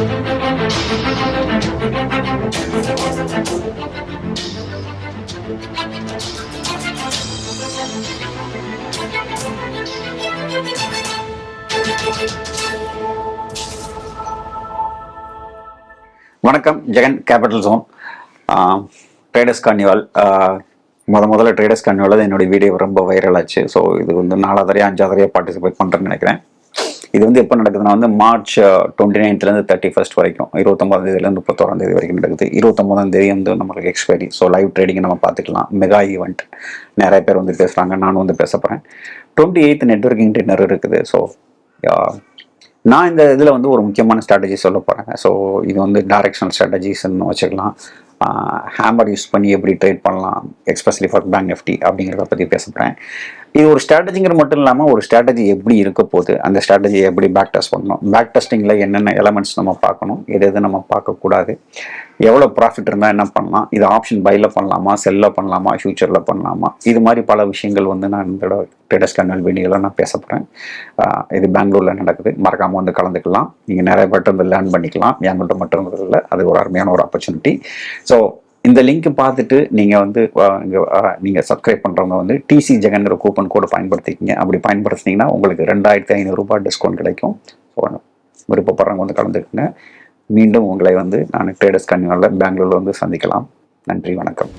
வணக்கம். Jagan capital zone traders carnival. முதல்ல traders carnival என்னோட வீடியோ ரொம்ப வைரல் ஆச்சு. ஸோ இது வந்து 4வது 5வது பார்ட்டிசிபேட் பண்ணுறேன்னு நினைக்கிறேன். இது வந்து எப்போ நடக்குதுன்னா வந்து மார்ச் 29 31 வரைக்கும், 29 31 வரைக்கும் நடக்குது. 29 வந்து நம்மளுக்கு எக்ஸ்பைரி. ஸோ லைவ் ட்ரேடிங் நம்ம பார்த்துக்கலாம். மெகா ஈவெண்ட் நிறைய பேர் வந்து பேசுகிறாங்க, நானும் வந்து பேச போகிறேன். 28 நெட்வொர்க்கிங் டின்னர் இருக்குது. ஸோ நான் இந்த இதில் வந்து ஒரு முக்கியமான ஸ்ட்ராட்டஜி சொல்ல போகிறேன். ஸோ இது வந்து டைரக்ஷனல் ஸ்ட்ராட்டஜிஸ்ன்னு வச்சுக்கலாம். ஹேமர் யூஸ் பண்ணி எப்படி ட்ரேட் பண்ணலாம், எஸ்பெஷலி ஃபார் பேங்க் நிஃப்டி அப்படிங்கிறத பற்றி பேச போகிறேன். இது ஒரு ஸ்ட்ராட்டஜிங்கிற மட்டும் இல்லாமல் ஒரு ஸ்ட்ராட்டஜி எப்படி இருக்க போகுது, அந்த ஸ்ட்ராட்டஜியை எப்படி பேக் டெஸ்ட் பண்ணணும், பேக் டெஸ்டிங்கில் என்னென்ன எலமெண்ட்ஸ் நம்ம பார்க்கணும், எது நம்ம பார்க்கக்கூடாது, எவ்வளோ ப்ராஃபிட் இருந்தால் என்ன பண்ணலாம், இது ஆப்ஷன் பையில் பண்ணலாமா, செல்லில் பண்ணலாமா, ஃபியூச்சரில் பண்ணலாமா, இது மாதிரி பல விஷயங்கள் வந்து நான் இந்த ட்ரேடர்ஸ் கார்னிவால் வீடியோவில் நான் பேச போகிறேன். இது பெங்களூரில் நடக்குது. மறக்காமல் வந்து கலந்துக்கலாம். நீங்கள் நிறைய பேர்ட்டு வந்து லேர்ன் பண்ணிக்கலாம். என்கிட்ட மட்டும் இல்லை, அது ஒரு அருமையான ஒரு ஆப்பர்ச்சுனிட்டி. ஸோ இந்த லிங்க் பார்த்துட்டு நீங்கள் வந்து நீங்கள் சப்ஸ்கிரைப் பண்ணுறவங்க வந்து டிசி ஜெகன்கிற கூப்பன் கோடு பயன்படுத்திக்கிங்க. அப்படி பயன்படுத்தினீங்கன்னா உங்களுக்கு 2500 ரூபாய் டிஸ்கவுண்ட் கிடைக்கும். ஸோ விருப்பப்படுறவங்க வந்து கலந்துக்குங்க. மீண்டும் உங்களை வந்து நான் ட்ரேடர்ஸ் கார்னிவாலில் பெங்களூரில் வந்து சந்திக்கலாம். நன்றி, வணக்கம்.